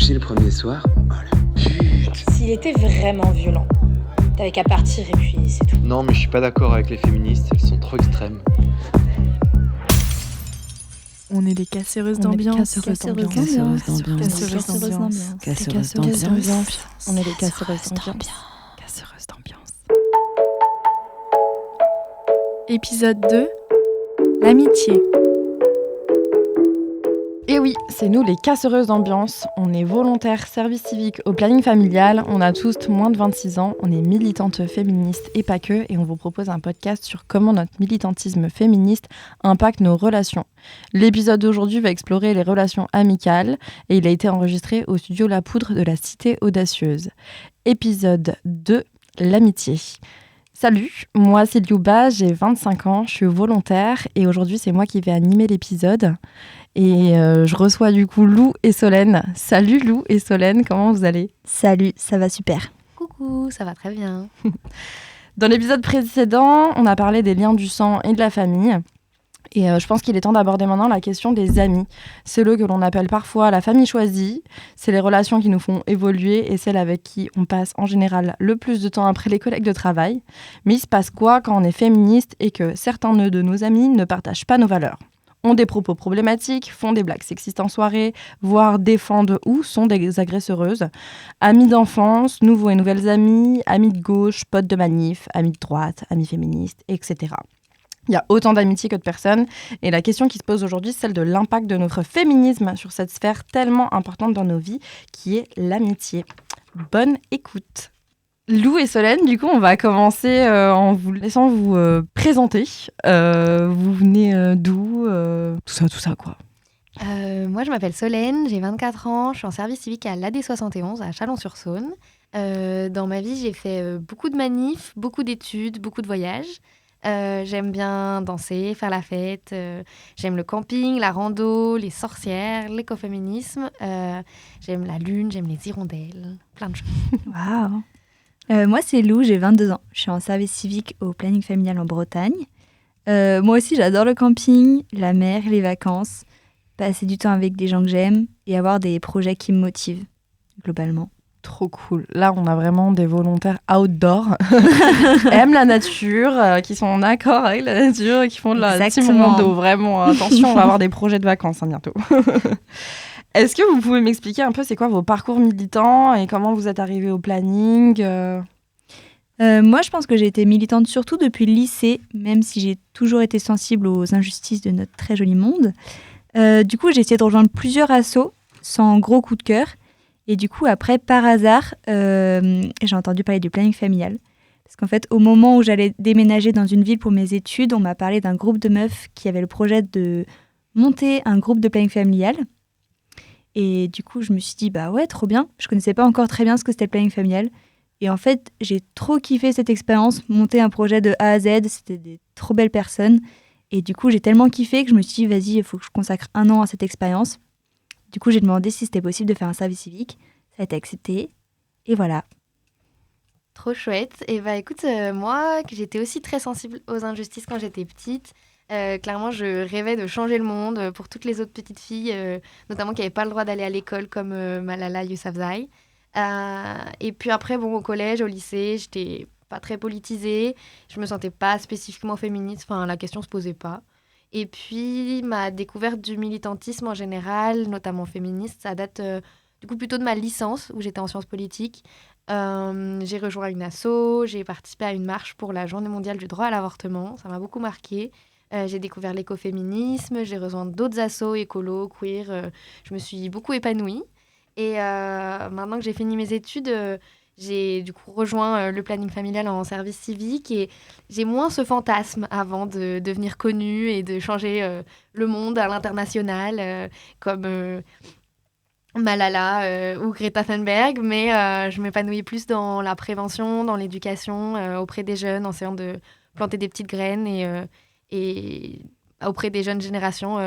couché le premier soir. Oh la pute. S'il était vraiment violent, t'avais qu'à partir et puis c'est tout. Non, mais je suis pas d'accord avec les féministes, elles sont trop extrêmes. On est des casseuses d'ambiance. On est des casseuses d'ambiance. Épisode 2, l'amitié. Et oui, c'est nous les casseuses d'ambiance. On est volontaires service civique au planning familial. On a tous moins de 26 ans. On est militantes féministes et pas que. Et on vous propose un podcast sur comment notre militantisme féministe impacte nos relations. L'épisode d'aujourd'hui va explorer les relations amicales. Et il a été enregistré au studio La Poudre de la Cité Audacieuse. Épisode 2, l'amitié. Salut, moi c'est Liuba, j'ai 25 ans, je suis volontaire et aujourd'hui c'est moi qui vais animer l'épisode. Et je reçois du coup Lou et Solène. Salut Lou et Solène, comment vous allez ? Salut, ça va super. Coucou, ça va très bien. Dans l'épisode précédent, on a parlé des liens du sang et de la famille. Et je pense qu'il est temps d'aborder maintenant la question des amis. C'est le que l'on appelle parfois la famille choisie. C'est les relations qui nous font évoluer et celles avec qui on passe en général le plus de temps après les collègues de travail. Mais il se passe quoi quand on est féministe et que certains de nos amis ne partagent pas nos valeurs ? Ont des propos problématiques, font des blagues sexistes en soirée, voire défendent ou sont des agresseuses. Amis d'enfance, nouveaux et nouvelles amis, amis de gauche, potes de manif, amis de droite, amis féministes, etc. Il y a autant d'amitiés que de personnes. Et la question qui se pose aujourd'hui, c'est celle de l'impact de notre féminisme sur cette sphère tellement importante dans nos vies, qui est l'amitié. Bonne écoute. Lou et Solène, du coup, on va commencer en vous laissant vous présenter. Vous venez d'où tout ça, quoi. Moi, je m'appelle Solène, j'ai 24 ans, je suis en service civique à l'AD71 à Chalon-sur-Saône. Dans ma vie, j'ai fait beaucoup de manifs, beaucoup d'études, beaucoup de voyages. J'aime bien danser, faire la fête. J'aime le camping, la rando, les sorcières, l'écoféminisme. J'aime la lune, j'aime les hirondelles, plein de choses. Waouh. Moi, c'est Lou, j'ai 22 ans. Je suis en service civique au planning familial en Bretagne. Moi aussi, j'adore le camping, la mer, les vacances, passer du temps avec des gens que j'aime et avoir des projets qui me motivent, globalement. Trop cool. Là, on a vraiment des volontaires outdoor, aiment la nature, qui sont en accord avec la nature et qui font de la team rando. Vraiment, attention, on va avoir des projets de vacances bientôt. Est-ce que vous pouvez m'expliquer un peu c'est quoi vos parcours militants et comment vous êtes arrivés au planning Moi, je pense que j'ai été militante surtout depuis le lycée, même si j'ai toujours été sensible aux injustices de notre très joli monde. Du coup, j'ai essayé de rejoindre plusieurs assos sans gros coup de cœur. Et du coup, après, par hasard, j'ai entendu parler du planning familial. Parce qu'en fait, au moment où j'allais déménager dans une ville pour mes études, on m'a parlé d'un groupe de meufs qui avait le projet de monter un groupe de planning familial. Et du coup, je me suis dit, bah ouais, trop bien. Je connaissais pas encore très bien ce que c'était le planning familial. Et en fait, j'ai trop kiffé cette expérience, monter un projet de A à Z. C'était des trop belles personnes. Et du coup, j'ai tellement kiffé que je me suis dit, vas-y, il faut que je consacre 1 an à cette expérience. Du coup, j'ai demandé si c'était possible de faire un service civique. Ça a été accepté. Et voilà. Trop chouette. Et bah écoute, moi, j'étais aussi très sensible aux injustices quand j'étais petite. Clairement, je rêvais de changer le monde pour toutes les autres petites filles, notamment qui n'avaient pas le droit d'aller à l'école comme Malala Yousafzai. Et puis après, bon, au collège, au lycée, j'étais pas très politisée. Je me sentais pas spécifiquement féministe. Enfin, la question se posait pas. Et puis, ma découverte du militantisme en général, notamment féministe, ça date du coup plutôt de ma licence, où j'étais en sciences politiques. J'ai rejoint une asso, j'ai participé à une marche pour la Journée mondiale du droit à l'avortement. Ça m'a beaucoup marquée. J'ai découvert l'écoféminisme, j'ai rejoint d'autres assos écolo, queer. Je me suis beaucoup épanouie. Et maintenant que j'ai fini mes études, j'ai du coup rejoint le planning familial en service civique et j'ai moins ce fantasme avant de devenir connue et de changer le monde à l'international comme Malala ou Greta Thunberg, mais je m'épanouis plus dans la prévention, dans l'éducation auprès des jeunes, en essayant de planter des petites graines et auprès des jeunes générations,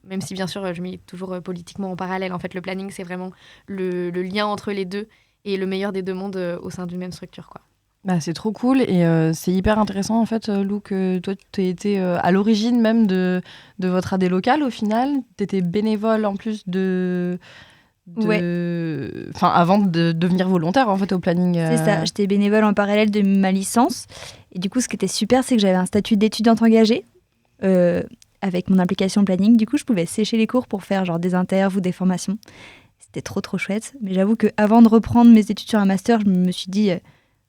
même si bien sûr je mets toujours politiquement en parallèle. En fait, le planning, c'est vraiment le lien entre les deux et le meilleur des deux mondes au sein d'une même structure, quoi. Bah, c'est trop cool et c'est hyper intéressant en fait, Lou, que toi tu aies été à l'origine même de votre AD locale au final. Tu étais bénévole en plus de avant de devenir volontaire en fait au planning. C'est ça, j'étais bénévole en parallèle de ma licence. Et du coup, ce qui était super, c'est que j'avais un statut d'étudiante engagée avec mon implication au planning. Du coup, je pouvais sécher les cours pour faire genre des interviews ou des formations. C'était trop chouette. Mais j'avoue qu'avant de reprendre mes études sur un master, je me suis dit,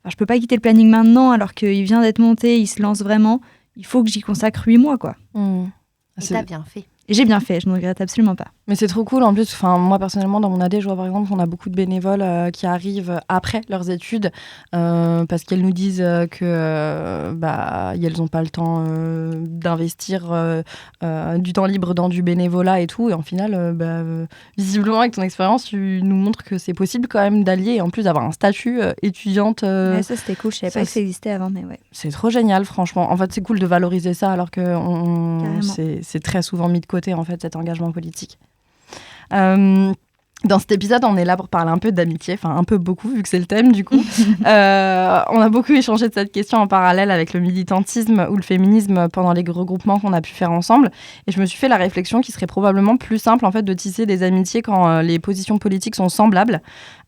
je peux pas quitter le planning maintenant alors qu'il vient d'être monté, il se lance vraiment. Il faut que j'y consacre 8 mois, quoi. Et t'as bien fait. Et j'ai bien fait, je ne regrette absolument pas. Mais c'est trop cool. En plus, moi personnellement, dans mon AD, je vois par exemple qu'on a beaucoup de bénévoles qui arrivent après leurs études parce qu'elles nous disent que elles n'ont pas le temps d'investir du temps libre dans du bénévolat et tout. Et en final, visiblement, avec ton expérience, tu nous montres que c'est possible quand même d'allier et en plus d'avoir un statut étudiante. Ouais, ça, c'était cool. Je savais pas que ça existait avant, mais ouais. C'est trop génial, franchement. En fait, c'est cool de valoriser ça alors que c'est très souvent mis de côté, en fait, cet engagement politique. Dans cet épisode, on est là pour parler un peu d'amitié, enfin un peu beaucoup vu que c'est le thème du coup. On a beaucoup échangé de cette question en parallèle avec le militantisme ou le féminisme pendant les regroupements qu'on a pu faire ensemble. Et je me suis fait la réflexion qu'il serait probablement plus simple en fait de tisser des amitiés quand les positions politiques sont semblables.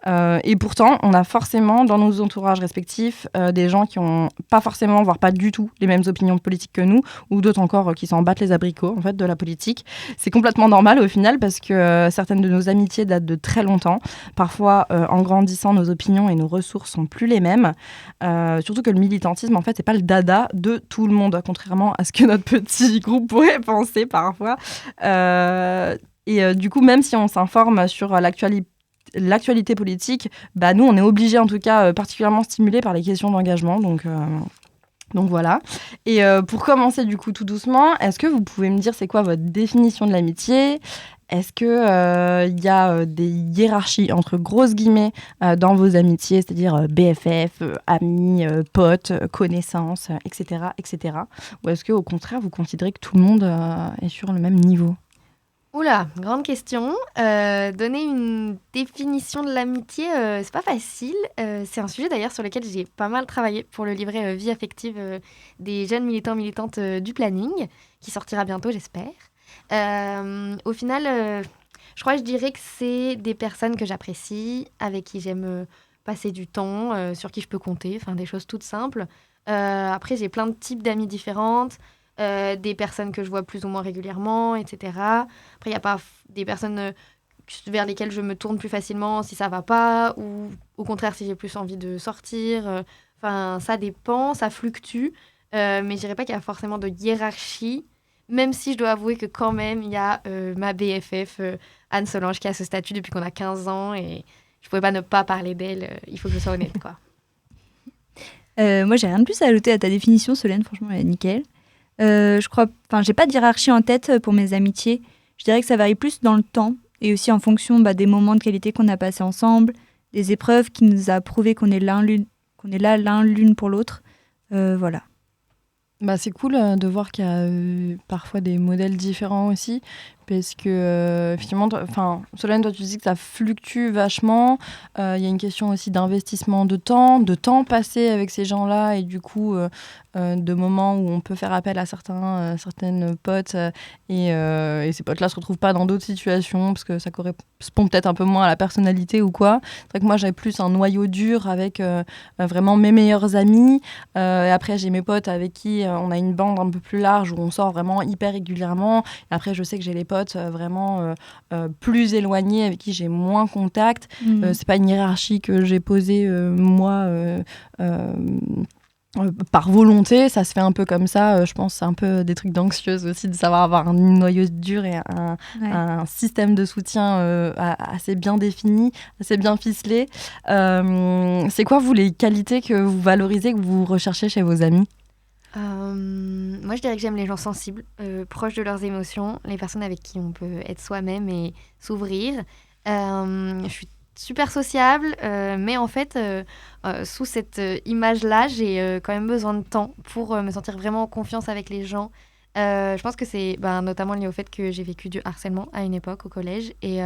Et pourtant, on a forcément dans nos entourages respectifs des gens qui ont pas forcément, voire pas du tout, les mêmes opinions politiques que nous, ou d'autres encore qui s'en battent les abricots en fait de la politique. C'est complètement normal au final parce que certaines de nos amitiés datent de très longtemps. Parfois, en grandissant, nos opinions et nos ressources sont plus les mêmes. Surtout que le militantisme, en fait, c'est pas le dada de tout le monde, contrairement à ce que notre petit groupe pourrait penser parfois. Du coup, même si on s'informe sur l'actualité politique, nous, on est obligés, en tout cas, particulièrement stimulés par les questions d'engagement. Donc voilà. Et pour commencer, du coup, tout doucement, est-ce que vous pouvez me dire c'est quoi votre définition de l'amitié ? Est-ce qu'il y a des hiérarchies, entre grosses guillemets, dans vos amitiés, c'est-à-dire BFF, amis, potes, connaissances, etc., etc. Ou est-ce qu'au contraire, vous considérez que tout le monde est sur le même niveau ? Oula, grande question. Donner une définition de l'amitié, c'est pas facile. C'est un sujet d'ailleurs sur lequel j'ai pas mal travaillé pour le livret Vie affective des jeunes militants militantes du planning, qui sortira bientôt, j'espère. Au final, je dirais que c'est des personnes que j'apprécie, avec qui j'aime passer du temps, sur qui je peux compter, enfin des choses toutes simples. Après, j'ai plein de types d'amis différentes. Des personnes que je vois plus ou moins régulièrement, etc. Après, il n'y a pas des personnes vers lesquelles je me tourne plus facilement si ça ne va pas, ou au contraire si j'ai plus envie de sortir. Ça dépend, ça fluctue, mais je ne dirais pas qu'il y a forcément de hiérarchie, même si je dois avouer que quand même, il y a ma BFF, Anne Solange, qui a ce statut depuis qu'on a 15 ans, et je ne pouvais pas ne pas parler d'elle, il faut que je sois honnête, quoi. Moi, j'ai rien de plus à ajouter à ta définition, Solène, franchement, elle est nickel. J'ai pas de hiérarchie en tête pour mes amitiés. Je dirais que ça varie plus dans le temps et aussi en fonction des moments de qualité qu'on a passés ensemble, des épreuves qui nous a prouvé qu'on est là l'un l'une pour l'autre. Voilà. C'est cool de voir qu'il y a parfois des modèles différents aussi, parce que finalement, Solène, toi tu dis que ça fluctue vachement. Il y a une question aussi d'investissement de temps passé avec ces gens-là, et du coup de moments où on peut faire appel à certaines potes et ces potes-là se retrouvent pas dans d'autres situations parce que ça correspond peut-être un peu moins à la personnalité ou quoi. C'est vrai que moi j'avais plus un noyau dur avec vraiment mes meilleurs amis, et après j'ai mes potes avec qui on a une bande un peu plus large où on sort vraiment hyper régulièrement, et après je sais que j'ai les potes vraiment plus éloignés avec qui j'ai moins contact. C'est pas une hiérarchie que j'ai posée moi par volonté, ça se fait un peu comme ça. Je pense que c'est un peu des trucs d'anxieuse aussi de savoir avoir un noyau dur et un système de soutien assez bien défini, assez bien ficelé. C'est quoi, vous, les qualités que vous valorisez, que vous recherchez chez vos amis ? Moi, je dirais que j'aime les gens sensibles, proches de leurs émotions, les personnes avec qui on peut être soi-même et s'ouvrir. Je suis super sociable, mais en fait, sous cette image-là, j'ai quand même besoin de temps pour me sentir vraiment en confiance avec les gens. Je pense que c'est notamment lié au fait que j'ai vécu du harcèlement à une époque au collège, et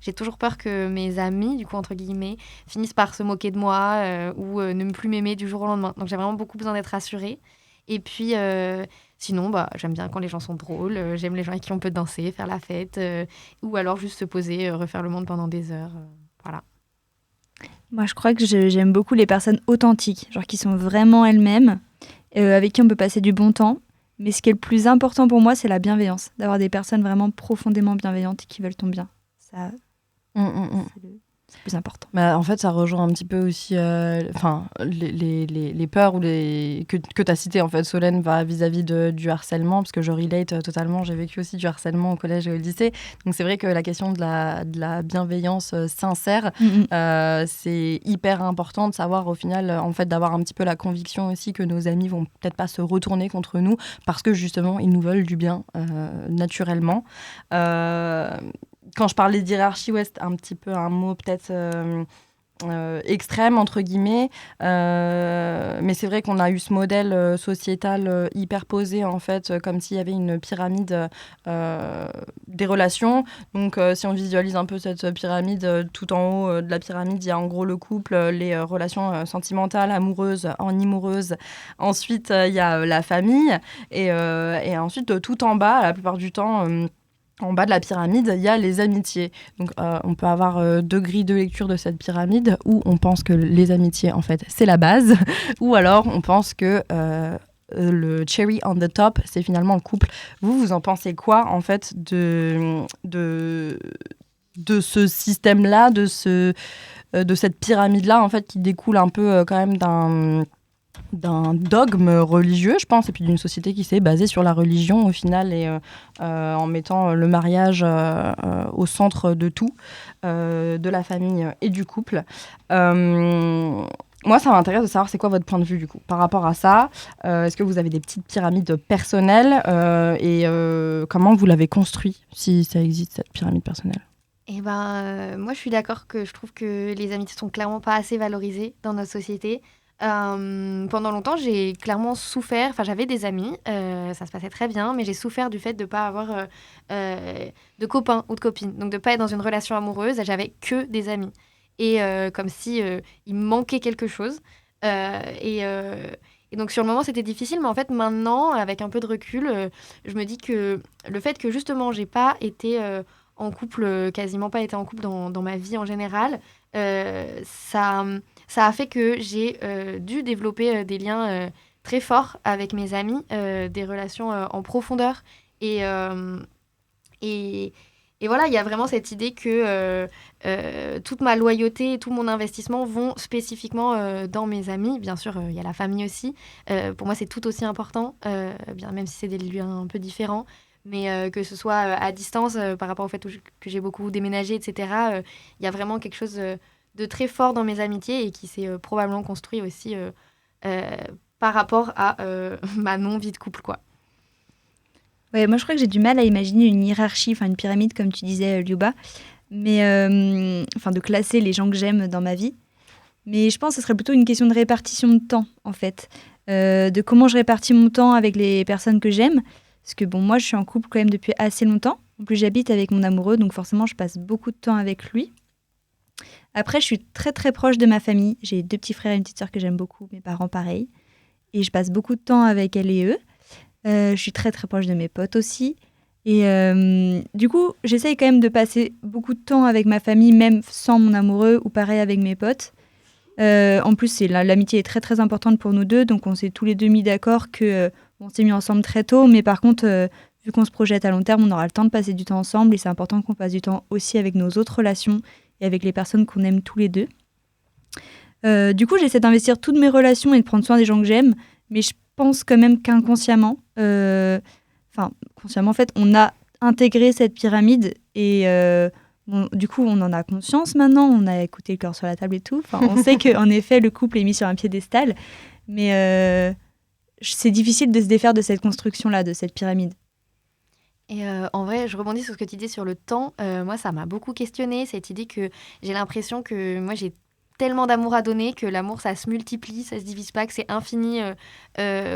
j'ai toujours peur que mes amis, du coup entre guillemets, finissent par se moquer de moi ou ne plus m'aimer du jour au lendemain. Donc j'ai vraiment beaucoup besoin d'être rassurée. Et puis, sinon, j'aime bien quand les gens sont drôles. J'aime les gens avec qui on peut danser, faire la fête. Ou alors juste se poser, refaire le monde pendant des heures. Voilà. Moi, je crois que j'aime beaucoup les personnes authentiques, genre qui sont vraiment elles-mêmes, avec qui on peut passer du bon temps. Mais ce qui est le plus important pour moi, c'est la bienveillance. D'avoir des personnes vraiment profondément bienveillantes qui veulent ton bien. Ça, c'est le plus important. En fait, ça rejoint un petit peu aussi les peurs que tu as citées, en fait, Solène, vis-à-vis du harcèlement, parce que je relate totalement. J'ai vécu aussi du harcèlement au collège et au lycée. Donc, c'est vrai que la question de la bienveillance sincère, c'est hyper important de savoir, au final, en fait, d'avoir un petit peu la conviction aussi que nos amis vont peut-être pas se retourner contre nous parce que, justement, ils nous veulent du bien naturellement. Quand je parlais d'hiérarchie, c'est un petit peu un mot peut-être extrême, entre guillemets. Mais c'est vrai qu'on a eu ce modèle sociétal hyper posé, en fait, comme s'il y avait une pyramide des relations. Donc, si on visualise un peu cette pyramide, tout en haut de la pyramide, il y a en gros le couple, les relations sentimentales, amoureuses, enimoureuses. Ensuite, il y a la famille. Et ensuite, tout en bas, la plupart du temps... en bas de la pyramide, il y a les amitiés. Donc, on peut avoir deux grilles de lecture de cette pyramide où on pense que les amitiés, en fait, c'est la base. Ou alors, on pense que le cherry on the top, c'est finalement le couple. Vous en pensez quoi, en fait, de ce système-là, de cette pyramide-là, en fait, qui découle un peu quand même d'un dogme religieux, je pense, et puis d'une société qui s'est basée sur la religion au final et en mettant le mariage au centre de tout, de la famille et du couple. Moi, ça m'intéresse de savoir c'est quoi votre point de vue du coup par rapport à ça. Est-ce que vous avez des petites pyramides personnelles et comment vous l'avez construit, si ça existe, cette pyramide personnelle? Moi, je suis d'accord que je trouve que les amitiés sont clairement pas assez valorisées dans notre société. Pendant longtemps, j'ai clairement souffert. Enfin, j'avais des amis, ça se passait très bien, mais j'ai souffert du fait de ne pas avoir de copains ou de copines. Donc, de ne pas être dans une relation amoureuse, j'avais que des amis. Et comme si il me manquait quelque chose. Et donc, sur le moment, c'était difficile. Mais en fait, maintenant, avec un peu de recul, je me dis que le fait que justement, j'ai pas été en couple, quasiment pas été en couple dans ma vie en général, ça a fait que j'ai dû développer des liens très forts avec mes amis, des relations en profondeur. Et voilà, il y a vraiment cette idée que toute ma loyauté et tout mon investissement vont spécifiquement dans mes amis. Bien sûr, il y a la famille aussi. Pour moi, c'est tout aussi important, même si c'est des liens un peu différents. Mais que ce soit à distance, par rapport au fait que j'ai beaucoup déménagé, etc., il y a vraiment quelque chose de très fort dans mes amitiés et qui s'est probablement construit aussi par rapport à ma non-vie de couple, quoi. Ouais, moi, je crois que j'ai du mal à imaginer une hiérarchie, enfin une pyramide, comme tu disais, Liuba, mais de classer les gens que j'aime dans ma vie. Mais je pense que ce serait plutôt une question de répartition de temps, en fait, de comment je répartis mon temps avec les personnes que j'aime. Parce que moi, je suis en couple quand même depuis assez longtemps. En plus, j'habite avec mon amoureux, donc forcément, je passe beaucoup de temps avec lui. Après, je suis très, très proche de ma famille. J'ai 2 petits frères et une petite sœur que j'aime beaucoup, mes parents pareil. Et je passe beaucoup de temps avec elle et eux. Je suis très, très proche de mes potes aussi. Et du coup, j'essaye quand même de passer beaucoup de temps avec ma famille, même sans mon amoureux, ou pareil avec mes potes. En plus, l'amitié est très, très importante pour nous deux. Donc, on s'est tous les deux mis d'accord que... on s'est mis ensemble très tôt, mais par contre, vu qu'on se projette à long terme, on aura le temps de passer du temps ensemble et c'est important qu'on passe du temps aussi avec nos autres relations et avec les personnes qu'on aime tous les deux. Du coup, j'essaie d'investir toutes mes relations et de prendre soin des gens que j'aime, mais je pense quand même qu'inconsciemment, consciemment, en fait, on a intégré cette pyramide et du coup, on en a conscience maintenant, on a écouté le cœur sur la table et tout. On sait qu'en effet, le couple est mis sur un piédestal, mais... c'est difficile de se défaire de cette construction-là, de cette pyramide. Et en vrai, je rebondis sur ce que tu dis sur le temps. Moi, ça m'a beaucoup questionnée, cette idée que j'ai l'impression que moi, j'ai tellement d'amour à donner, que l'amour, ça se multiplie, ça se divise pas, que c'est infini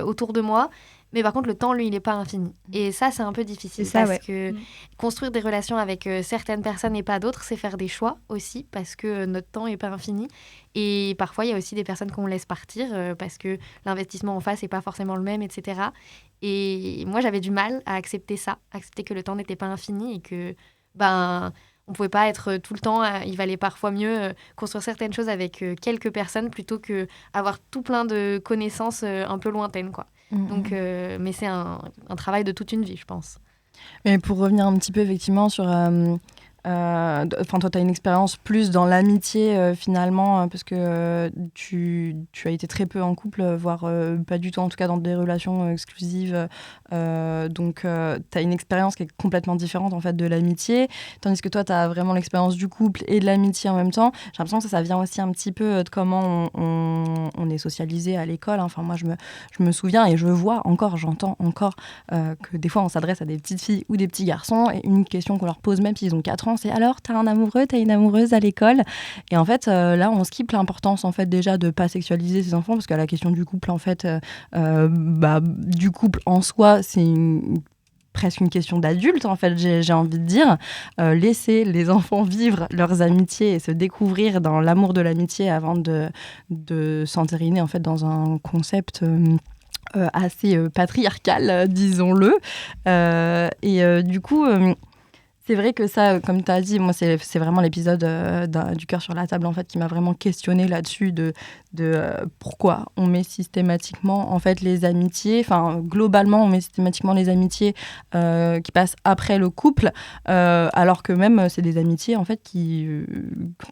autour de moi. Mais par contre, le temps, lui, il n'est pas infini. Et ça, c'est un peu difficile. C'est ça, parce ouais. que construire des relations avec certaines personnes et pas d'autres, c'est faire des choix aussi, parce que notre temps n'est pas infini. Et parfois, il y a aussi des personnes qu'on laisse partir, parce que l'investissement en face n'est pas forcément le même, etc. Et moi, j'avais du mal à accepter ça, accepter que le temps n'était pas infini et que, on pouvait pas être tout le temps. Il valait parfois mieux construire certaines choses avec quelques personnes plutôt que avoir tout plein de connaissances un peu lointaines, quoi. Donc, mais c'est un travail de toute une vie, je pense. Mais pour revenir un petit peu effectivement sur... toi, tu as une expérience plus dans l'amitié finalement, parce que tu as été très peu en couple, voire pas du tout, en tout cas dans des relations exclusives. Donc, tu as une expérience qui est complètement différente en fait de l'amitié, tandis que toi, tu as vraiment l'expérience du couple et de l'amitié en même temps. J'ai l'impression que ça vient aussi un petit peu de comment on est socialisé à l'école. Enfin, moi, je me souviens et j'entends encore que des fois, on s'adresse à des petites filles ou des petits garçons et une question qu'on leur pose même s'ils ont 4 ans, c'est alors, t'as un amoureux, t'as une amoureuse à l'école. Et en fait, là, on skippe l'importance en fait déjà de pas sexualiser ses enfants, parce que la question du couple, en fait, du couple en soi, c'est presque une question d'adulte, en fait, j'ai envie de dire. Laisser les enfants vivre leurs amitiés et se découvrir dans l'amour de l'amitié avant de s'entériner en fait dans un concept assez patriarcal, disons-le. Du coup... c'est vrai que ça, comme tu as dit, moi, c'est vraiment l'épisode du cœur sur la table, en fait, qui m'a vraiment questionnée là-dessus de pourquoi on met systématiquement, en fait, les amitiés, enfin, globalement, on met systématiquement les amitiés qui passent après le couple, alors que même, c'est des amitiés, en fait,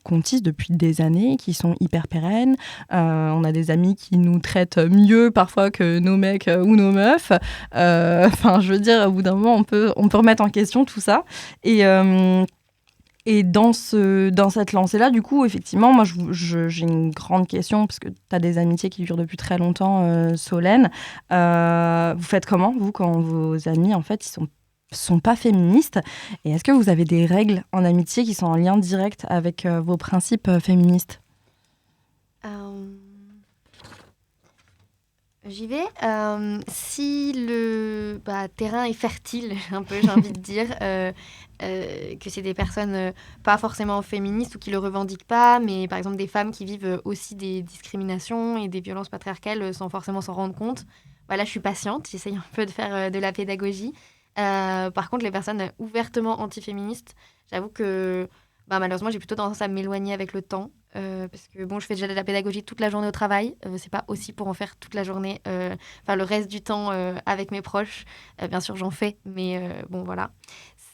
qu'on tisse depuis des années, qui sont hyper pérennes. On a des amis qui nous traitent mieux, parfois, que nos mecs ou nos meufs. Enfin, je veux dire, au bout d'un moment, on peut remettre en question tout ça. Et dans cette lancée-là, du coup, effectivement, moi, j'ai une grande question, parce que tu as des amitiés qui durent depuis très longtemps, Solène. Vous faites comment, vous, quand vos amis, en fait, ils sont pas féministes? Et est-ce que vous avez des règles en amitié qui sont en lien direct avec vos principes féministes? J'y vais. Si le terrain est fertile, j'ai envie de dire, que c'est des personnes pas forcément féministes ou qui le revendiquent pas, mais par exemple des femmes qui vivent aussi des discriminations et des violences patriarcales sans forcément s'en rendre compte. Là, je suis patiente, j'essaye un peu de faire de la pédagogie. Par contre, les personnes ouvertement antiféministes, j'avoue que malheureusement, j'ai plutôt tendance à m'éloigner avec le temps. Parce que je fais déjà de la pédagogie toute la journée au travail. C'est pas aussi pour en faire toute la journée, le reste du temps avec mes proches. Bien sûr, j'en fais, mais voilà.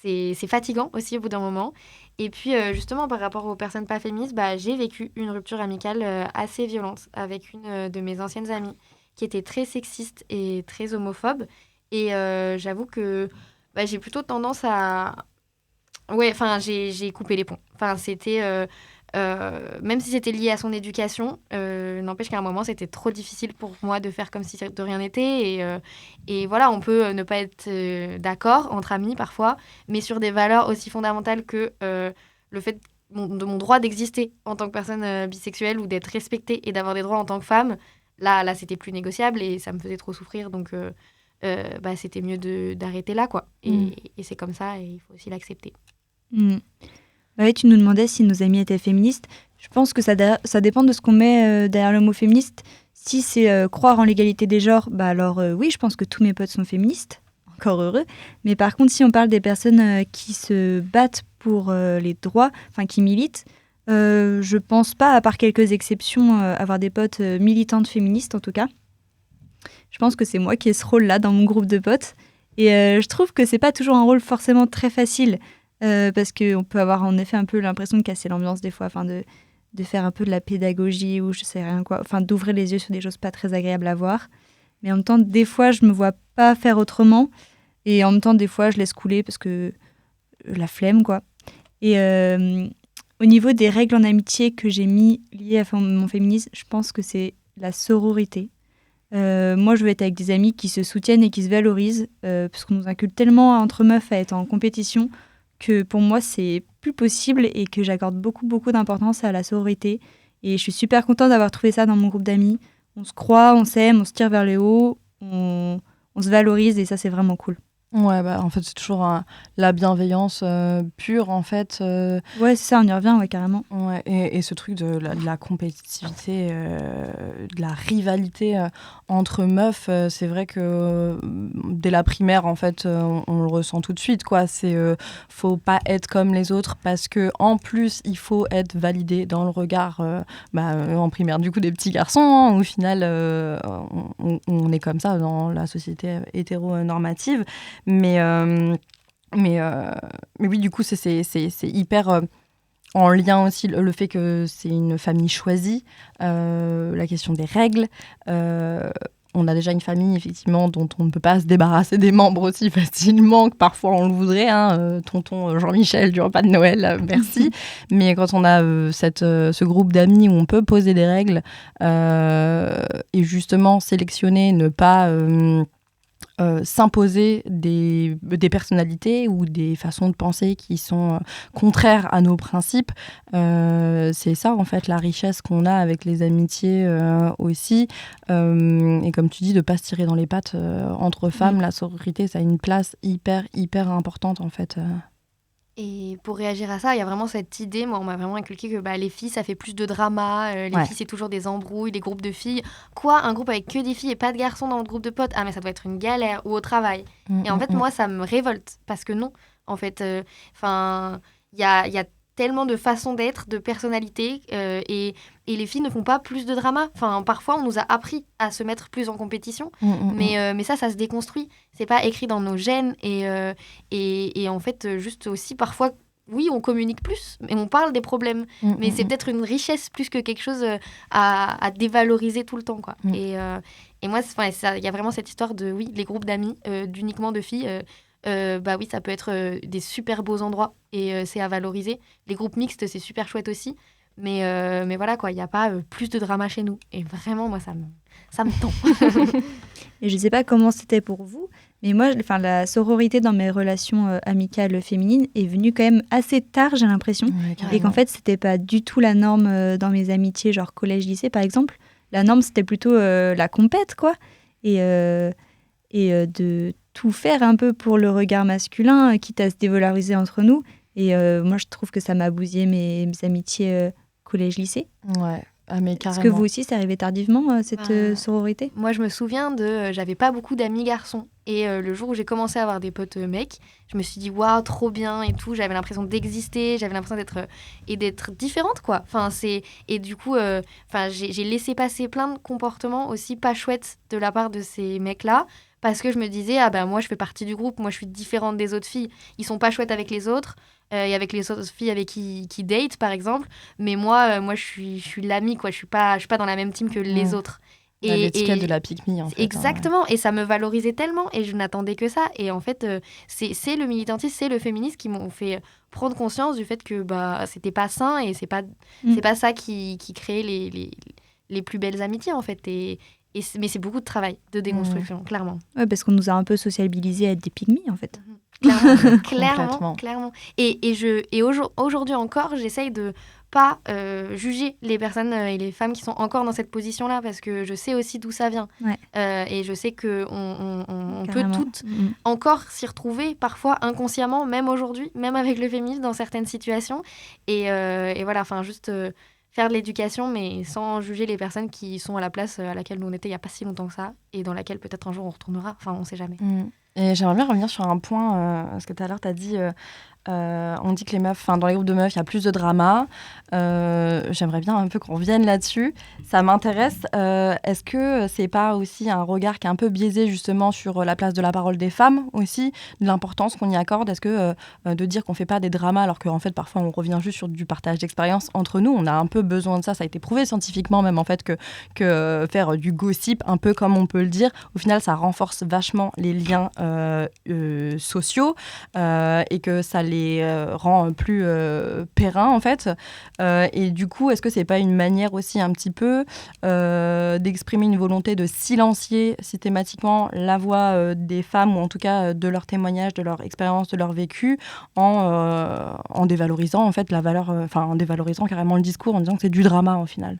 C'est fatigant aussi au bout d'un moment. Et puis, justement, par rapport aux personnes pas féministes, j'ai vécu une rupture amicale assez violente avec une de mes anciennes amies qui était très sexiste et très homophobe. Et j'avoue que j'ai plutôt tendance à... j'ai coupé les ponts. C'était... même si c'était lié à son éducation, n'empêche qu'à un moment, c'était trop difficile pour moi de faire comme si de rien n'était. Et voilà, on peut ne pas être d'accord entre amis parfois, mais sur des valeurs aussi fondamentales que le fait de mon droit d'exister en tant que personne bisexuelle ou d'être respectée et d'avoir des droits en tant que femme, là c'était plus négociable et ça me faisait trop souffrir. Donc c'était mieux d'arrêter là, quoi. Et c'est comme ça et il faut aussi l'accepter. Oui, tu nous demandais si nos amis étaient féministes. Je pense que ça dépend de ce qu'on met derrière le mot féministe. Si c'est croire en l'égalité des genres, alors oui, je pense que tous mes potes sont féministes, encore heureux. Mais par contre, si on parle des personnes qui se battent pour les droits, qui militent, je pense pas, à part quelques exceptions, avoir des potes militantes féministes en tout cas. Je pense que c'est moi qui ai ce rôle-là dans mon groupe de potes. Et je trouve que c'est pas toujours un rôle forcément très facile. Parce qu'on peut avoir en effet un peu l'impression de casser l'ambiance des fois, de faire un peu de la pédagogie ou je sais rien quoi, d'ouvrir les yeux sur des choses pas très agréables à voir. Mais en même temps, des fois, je me vois pas faire autrement. Et en même temps, des fois, je laisse couler parce que la flemme, quoi. Et au niveau des règles en amitié que j'ai mis liées à mon féminisme, je pense que c'est la sororité. Moi, je veux être avec des amis qui se soutiennent et qui se valorisent, parce qu'on nous inculque tellement entre meufs à être en compétition que pour moi, c'est plus possible et que j'accorde beaucoup, beaucoup d'importance à la sororité. Et je suis super contente d'avoir trouvé ça dans mon groupe d'amis. On se croit, on s'aime, on se tire vers le haut, on on se valorise et ça, c'est vraiment cool. Ouais, en fait, c'est toujours la bienveillance pure, en fait. Ouais, c'est ça, on y revient, ouais, carrément. Ouais, et ce truc de la compétitivité, de la rivalité entre meufs, c'est vrai que dès la primaire, en fait, on le ressent tout de suite, quoi. C'est faut pas être comme les autres parce que en plus, il faut être validé dans le regard en primaire, du coup, des petits garçons. Hein, au final, on est comme ça dans la société hétéronormative. Mais oui, du coup, c'est hyper en lien aussi le fait que c'est une famille choisie, la question des règles. On a déjà une famille, effectivement, dont on ne peut pas se débarrasser des membres aussi facilement que parfois on le voudrait. Hein, tonton Jean-Michel du repas de Noël, merci. Mais quand on a ce groupe d'amis où on peut poser des règles et justement sélectionner, ne pas... s'imposer des personnalités ou des façons de penser qui sont contraires à nos principes. C'est ça, en fait, la richesse qu'on a avec les amitiés aussi. Et comme tu dis, de ne pas se tirer dans les pattes entre femmes, la sororité, ça a une place hyper, hyper importante, en fait. Et pour réagir à ça, il y a vraiment cette idée, moi on m'a vraiment inculqué que les filles ça fait plus de drama, les filles c'est toujours des embrouilles, les groupes de filles. Quoi, un groupe avec que des filles et pas de garçons dans le groupe de potes? Ah mais ça doit être une galère, ou au travail. Et en fait moi ça me révolte, parce que non, en fait, il y a tellement de façons d'être, de personnalités, et les filles ne font pas plus de drama. Enfin, parfois, on nous a appris à se mettre plus en compétition, mais ça se déconstruit. C'est pas écrit dans nos gènes, et en fait, juste aussi, parfois, oui, on communique plus, mais on parle des problèmes. Mais c'est peut-être une richesse plus que quelque chose à dévaloriser tout le temps, quoi. Et moi, il y a vraiment cette histoire de, oui, les groupes d'amis, d'uniquement de filles... oui, ça peut être des super beaux endroits et c'est à valoriser. Les groupes mixtes, c'est super chouette aussi. Mais voilà, quoi, il n'y a pas plus de drama chez nous. Et vraiment, moi, ça me tend. Et je ne sais pas comment c'était pour vous, mais moi, la sororité dans mes relations amicales féminines est venue quand même assez tard, j'ai l'impression. Ouais, et qu'en fait, ce n'était pas du tout la norme dans mes amitiés, genre collège-lycée, par exemple. La norme, c'était plutôt la compète, quoi. Et de tout faire un peu pour le regard masculin, quitte à se dévaloriser entre nous. Et moi, je trouve que ça m'a bousillé mes amitiés collège-lycée. Ouais, mais carrément. Est-ce que vous aussi, c'est arrivé tardivement, cette sororité? Moi, je me souviens j'avais pas beaucoup d'amis garçons. Et le jour où j'ai commencé à avoir des potes mecs, je me suis dit, waouh, trop bien et tout. J'avais l'impression d'exister, j'avais l'impression d'être différente, quoi. Et du coup, j'ai laissé passer plein de comportements aussi pas chouettes de la part de ces mecs-là. Parce que je me disais, moi je fais partie du groupe, moi je suis différente des autres filles. Ils sont pas chouettes avec les autres, et avec les autres filles avec qui date par exemple. Mais moi je suis l'amie, quoi. Je suis pas dans la même team que les autres. L'étiquette de la pick me, en fait. Exactement, et ça me valorisait tellement, et je n'attendais que ça. Et en fait, c'est le militantisme, c'est le féminisme qui m'ont fait prendre conscience du fait que c'était pas sain, et c'est pas ça qui crée les plus belles amitiés, en fait. Mais c'est beaucoup de travail, de déconstruction, clairement. Ouais, parce qu'on nous a un peu sociabilisés à être des pygmies, en fait. Clairement. Et aujourd'hui encore, j'essaye de pas juger les personnes et les femmes qui sont encore dans cette position-là, parce que je sais aussi d'où ça vient. Ouais. Et je sais qu'on peut toutes encore s'y retrouver, parfois inconsciemment, même aujourd'hui, même avec le féminisme, dans certaines situations. Et voilà, juste... faire de l'éducation, mais sans juger les personnes qui sont à la place à laquelle nous on était il n'y a pas si longtemps que ça, et dans laquelle peut-être un jour on retournera. Enfin, on ne sait jamais. Et j'aimerais bien revenir sur un point, parce que tout à l'heure, tu as dit, on dit que les meufs, dans les groupes de meufs, il y a plus de drama. J'aimerais bien un peu qu'on revienne là-dessus. Ça m'intéresse. Est-ce que c'est pas aussi un regard qui est un peu biaisé justement sur la place de la parole des femmes aussi, de l'importance qu'on y accorde? Est-ce que de dire qu'on fait pas des dramas alors qu'en fait parfois on revient juste sur du partage d'expérience entre nous, on a un peu besoin de ça. Ça a été prouvé scientifiquement même en fait que faire du gossip, un peu comme on peut le dire, au final ça renforce vachement les liens sociaux et que ça les rend plus pérennes en fait. Et du coup, est-ce que c'est pas une manière aussi un petit peu d'exprimer une volonté de silencier systématiquement la voix des femmes, ou en tout cas de leurs témoignages, de leur expérience, de leur vécu, en dévalorisant en fait la valeur, en dévalorisant carrément le discours, en disant que c'est du drama au final?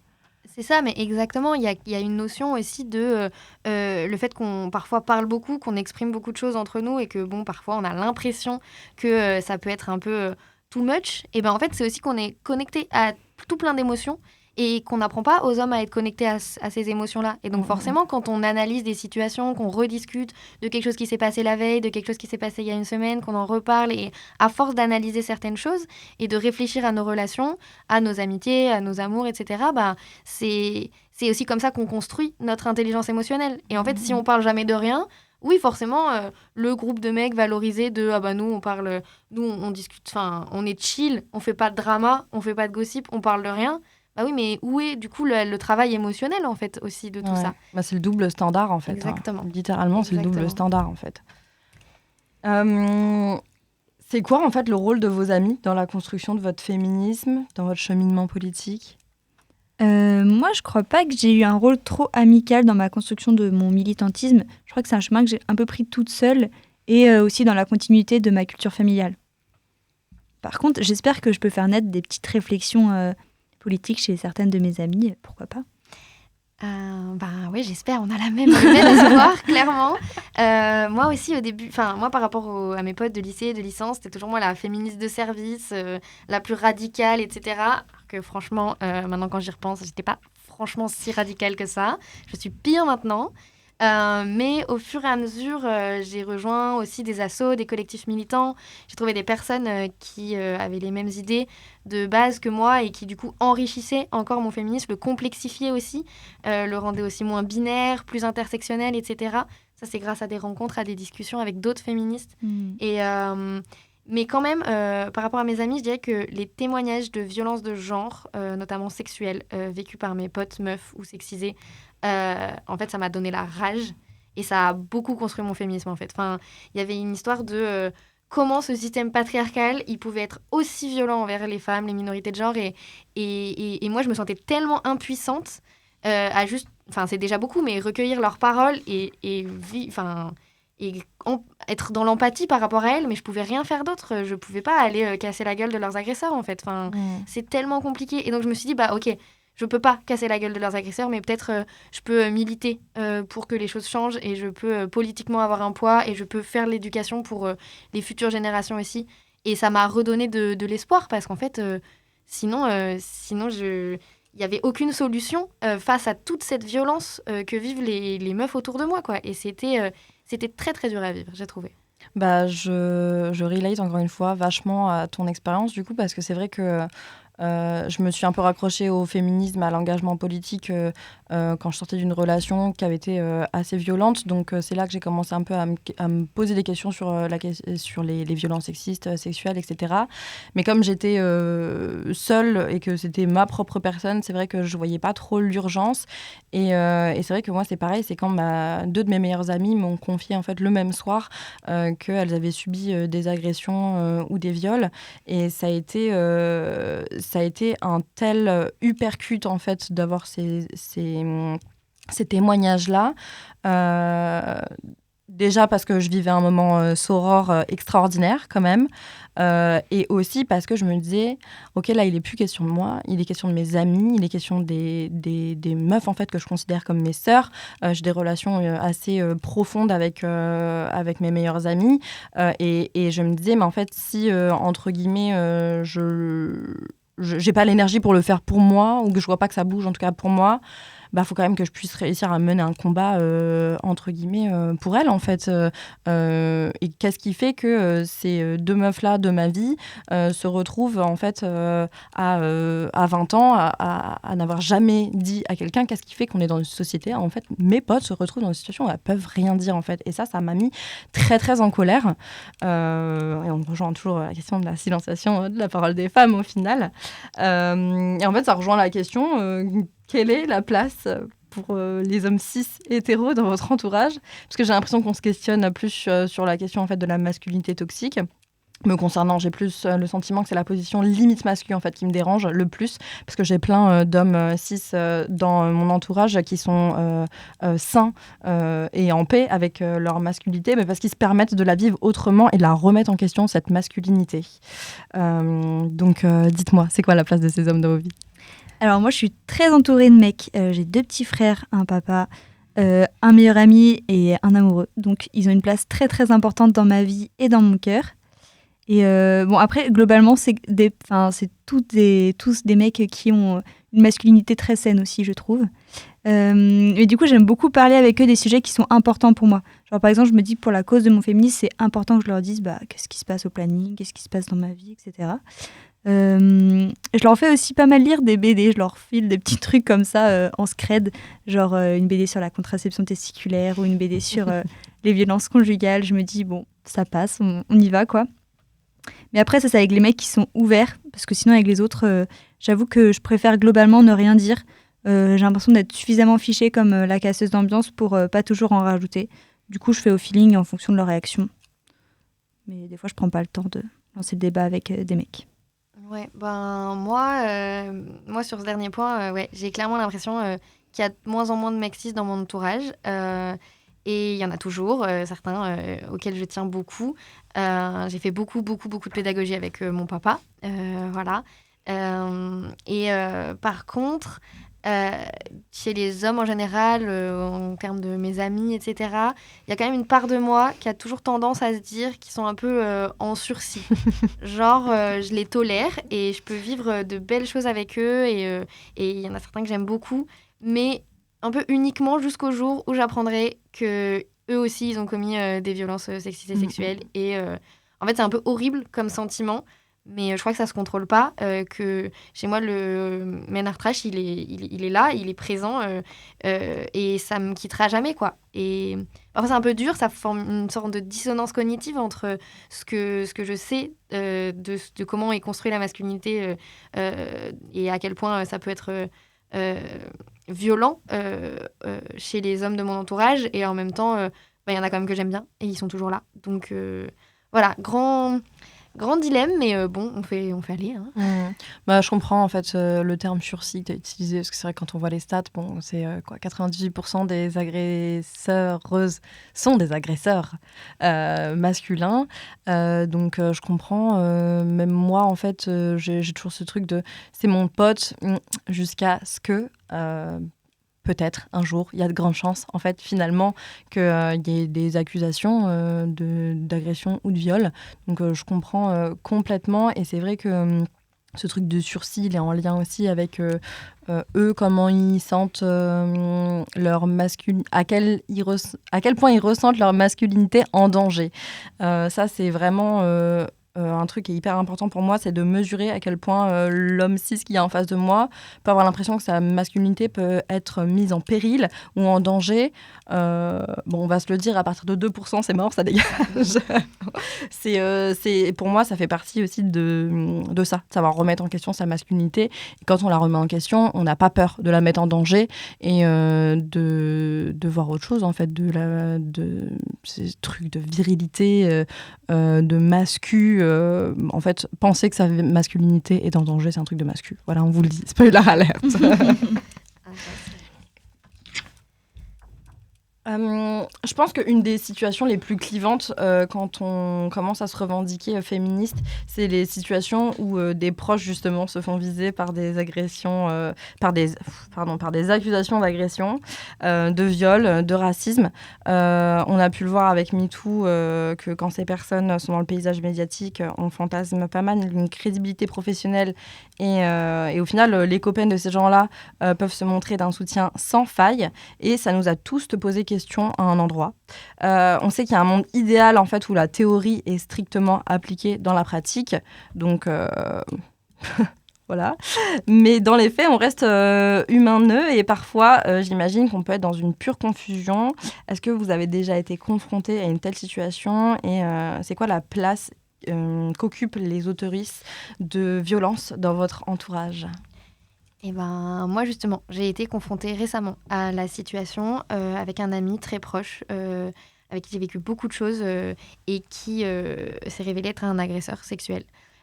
C'est ça, mais exactement. Il y a une notion aussi de le fait qu'on parfois parle beaucoup, qu'on exprime beaucoup de choses entre nous et que, bon, parfois, on a l'impression que ça peut être un peu too much. Et ben en fait, c'est aussi qu'on est connecté à tout plein d'émotions et qu'on n'apprend pas aux hommes à être connectés à ces émotions-là. Et donc, forcément, quand on analyse des situations, qu'on rediscute de quelque chose qui s'est passé la veille, de quelque chose qui s'est passé il y a une semaine, qu'on en reparle, et à force d'analyser certaines choses et de réfléchir à nos relations, à nos amitiés, à nos amours, etc., bah, c'est aussi comme ça qu'on construit notre intelligence émotionnelle. Et en fait, si on parle jamais de rien, oui, forcément, le groupe de mecs valorisé de « Ah bah nous, on parle, nous, on discute, enfin, on est chill, on fait pas de drama, on fait pas de gossip, on parle de rien », bah oui, mais où est du coup le travail émotionnel en fait aussi de tout ça? Bah, c'est le double standard en fait. Exactement. Littéralement, c'est le double standard en fait. C'est quoi en fait le rôle de vos amis dans la construction de votre féminisme, dans votre cheminement politique? Moi, je crois pas que j'ai eu un rôle trop amical dans ma construction de mon militantisme. Je crois que c'est un chemin que j'ai un peu pris toute seule et aussi dans la continuité de ma culture familiale. Par contre, j'espère que je peux faire naître des petites réflexions politique chez certaines de mes amies, pourquoi pas. Oui, j'espère, on a le même espoir, clairement. Moi aussi, au début, moi par rapport à mes potes de lycée et de licence, c'était toujours moi la féministe de service, la plus radicale, etc. Alors que franchement, maintenant quand j'y repense, j'étais pas franchement si radicale que ça. Je suis pire maintenant. Mais au fur et à mesure, j'ai rejoint aussi des assos, des collectifs militants. J'ai trouvé des personnes qui avaient les mêmes idées de base que moi et qui du coup enrichissaient encore mon féminisme, le complexifiaient aussi, le rendaient aussi moins binaire, plus intersectionnel, etc. Ça, c'est grâce à des rencontres, à des discussions avec d'autres féministes. Mais quand même, par rapport à mes amis, je dirais que les témoignages de violences de genre, notamment sexuelles, vécues par mes potes meufs ou sexisées, en fait, ça m'a donné la rage et ça a beaucoup construit mon féminisme, en fait. Enfin, il y avait une histoire de comment ce système patriarcal, il pouvait être aussi violent envers les femmes, les minorités de genre. Et moi, je me sentais tellement impuissante à juste... Enfin, c'est déjà beaucoup, mais recueillir leurs paroles et être dans l'empathie par rapport à elles, mais je pouvais rien faire d'autre. Je pouvais pas aller casser la gueule de leurs agresseurs, en fait. Enfin, c'est tellement compliqué. Et donc, je me suis dit, bah, ok, je peux pas casser la gueule de leurs agresseurs, mais peut-être je peux militer pour que les choses changent et je peux politiquement avoir un poids et je peux faire l'éducation pour les futures générations aussi. Et ça m'a redonné de l'espoir parce qu'en fait, sinon il n'y avait aucune solution face à toute cette violence que vivent les meufs autour de moi, quoi. Et c'était très, très dur à vivre, j'ai trouvé. Bah, je relate encore une fois vachement à ton expérience, du coup, parce que c'est vrai que je me suis un peu raccrochée au féminisme, à l'engagement politique quand je sortais d'une relation qui avait été assez violente. Donc c'est là que j'ai commencé un peu à me poser des questions sur les violences sexistes, sexuelles, etc. Mais comme j'étais seule et que c'était ma propre personne, c'est vrai que je voyais pas trop l'urgence. Et c'est vrai que moi, c'est pareil, c'est quand deux de mes meilleures amies m'ont confié en fait, le même soir qu'elles avaient subi des agressions ou des viols. Et ça a été un tel uppercut en fait d'avoir ces témoignages-là. Déjà parce que je vivais un moment soror extraordinaire quand même. Et aussi parce que je me disais, ok, là, il n'est plus question de moi, il est question de mes amis, il est question des meufs en fait, que je considère comme mes sœurs. J'ai des relations assez profondes avec mes meilleures amies. Et je me disais, mais en fait, si, entre guillemets, j'ai pas l'énergie pour le faire pour moi, ou que je vois pas que ça bouge, en tout cas pour moi, bah, faut quand même que je puisse réussir à mener un combat, entre guillemets, pour elle, en fait. Et qu'est-ce qui fait que ces deux meufs-là de ma vie se retrouvent, en fait, à 20 ans, à n'avoir jamais dit à quelqu'un? Qu'est-ce qui fait qu'on est dans une société, en fait, mes potes se retrouvent dans une situation où elles peuvent rien dire, en fait. Et ça m'a mis très, très en colère. Et on rejoint toujours la question de la silenciation de la parole des femmes, au final. Et en fait, ça rejoint la question... quelle est la place pour les hommes cis hétéros dans votre entourage? Parce que j'ai l'impression qu'on se questionne plus sur la question en fait, de la masculinité toxique. Me concernant, j'ai plus le sentiment que c'est la position limite masculine en fait, qui me dérange le plus, parce que j'ai plein d'hommes cis dans mon entourage qui sont sains et en paix avec leur masculinité, mais parce qu'ils se permettent de la vivre autrement et de la remettre en question, cette masculinité. Donc dites-moi, c'est quoi la place de ces hommes dans vos vies? Alors moi, je suis très entourée de mecs. J'ai 2 petits frères, un papa, un meilleur ami et un amoureux. Donc, ils ont une place très, très importante dans ma vie et dans mon cœur. Et bon, après, globalement, c'est tous des mecs qui ont une masculinité très saine aussi, je trouve. Et du coup, j'aime beaucoup parler avec eux des sujets qui sont importants pour moi. Genre, par exemple, je me dis que pour la cause de mon féminisme, c'est important que je leur dise qu'est-ce qui se passe au planning, qu'est-ce qui se passe dans ma vie, etc. Je leur fais aussi pas mal lire des BD, je leur file des petits trucs comme ça en scred, genre une BD sur la contraception testiculaire ou une BD sur les violences conjugales. Je me dis, bon, ça passe, on y va, quoi. Mais après, ça, c'est avec les mecs qui sont ouverts, parce que sinon, avec les autres, j'avoue que je préfère globalement ne rien dire. J'ai l'impression d'être suffisamment fichée comme la casseuse d'ambiance pour pas toujours en rajouter. Du coup, je fais au feeling en fonction de leur réaction. Mais des fois, je prends pas le temps de lancer le débat avec des mecs. Ouais, moi sur ce dernier point, j'ai clairement l'impression qu'il y a de moins en moins de mecs cis dans mon entourage. Et il y en a toujours, certains auxquels je tiens beaucoup. J'ai fait beaucoup de pédagogie avec mon papa. Voilà. Par contre, chez les hommes en général, en termes de mes amis, etc., il y a quand même une part de moi qui a toujours tendance à se dire qu'ils sont un peu en sursis. Genre, je les tolère et je peux vivre de belles choses avec eux. Et il y en a certains que j'aime beaucoup, mais un peu uniquement jusqu'au jour où j'apprendrai que eux aussi, ils ont commis des violences sexistes et sexuelles. Et en fait, c'est un peu horrible comme sentiment. Mais je crois que ça se contrôle pas, que chez moi, le men trash, il est là, il est présent, et ça me quittera jamais, quoi. Et parfois, c'est un peu dur, ça forme une sorte de dissonance cognitive entre ce que je sais de comment est construite la masculinité et à quel point ça peut être violent chez les hommes de mon entourage, et en même temps, y en a quand même que j'aime bien, et ils sont toujours là. Donc voilà, grand dilemme, mais bon, on fait aller. Hein. Je comprends en fait le terme sursis que tu as utilisé, parce que c'est vrai que quand on voit les stats, c'est 98% des agresseuses sont des agresseurs masculins. Donc je comprends. Même moi, en fait, j'ai toujours ce truc de c'est mon pote jusqu'à ce que... peut-être un jour, il y a de grandes chances, en fait, finalement, qu'il y ait des accusations d'agression ou de viol. Donc, je comprends complètement. Et c'est vrai que ce truc de sursis, il est en lien aussi avec eux, comment ils sentent leur masculinité, à quel point ils ressentent leur masculinité en danger. Ça, c'est vraiment... un truc qui est hyper important pour moi, c'est de mesurer à quel point l'homme cis qui est en face de moi peut avoir l'impression que sa masculinité peut être mise en péril ou en danger. On va se le dire, à partir de 2%, c'est mort, ça dégage. Pour moi, ça fait partie aussi de ça, de savoir remettre en question sa masculinité. Et quand on la remet en question, on n'a pas peur de la mettre en danger et de voir autre chose, en fait, de ces trucs de virilité, de mascu. En fait, penser que sa masculinité est en danger, c'est un truc de mascu. Voilà, on vous le dit. Spoiler alert. Je pense qu'une des situations les plus clivantes quand on commence à se revendiquer féministe, c'est les situations où des proches justement se font viser par des agressions, par des accusations d'agression, de viol, de racisme. On a pu le voir avec MeToo que quand ces personnes sont dans le paysage médiatique, on fantasme pas mal une crédibilité professionnelle et au final, les copains de ces gens-là peuvent se montrer d'un soutien sans faille et ça nous a tous posé question à un endroit. On sait qu'il y a un monde idéal en fait où la théorie est strictement appliquée dans la pratique. Donc voilà. Mais dans les faits, on reste humain-nœud et parfois, j'imagine qu'on peut être dans une pure confusion. Est-ce que vous avez déjà été confronté à une telle situation et c'est quoi la place qu'occupent les autoristes de violence dans votre entourage ? Moi, justement, j'ai été confrontée récemment à la situation avec un ami très proche, avec qui j'ai vécu beaucoup de choses et qui s'est révélé être un agresseur sexuel.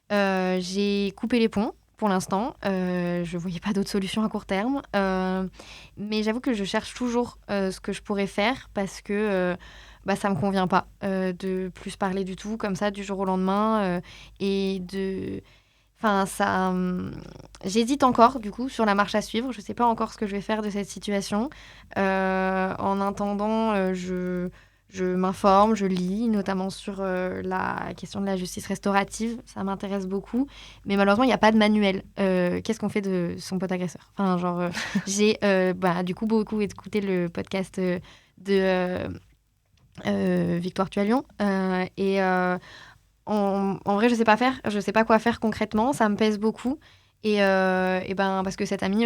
J'ai coupé les ponts pour l'instant. Je ne voyais pas d'autre solution à court terme. Mais j'avoue que je cherche toujours ce que je pourrais faire parce que ça ne me convient pas de plus parler du tout, comme ça, du jour au lendemain. Et de... Enfin, ça, j'hésite encore, du coup, sur la marche à suivre. Je ne sais pas encore ce que je vais faire de cette situation. En attendant, je m'informe, je lis, notamment sur la question de la justice restaurative. Ça m'intéresse beaucoup. Mais malheureusement, il n'y a pas de manuel. Qu'est-ce qu'on fait de son pote agresseur? Enfin, genre, j'ai du coup beaucoup écouté le podcast de Victoire Tualion. En vrai, je sais pas faire. Je sais pas quoi faire concrètement. Ça me pèse beaucoup. Parce que cet ami,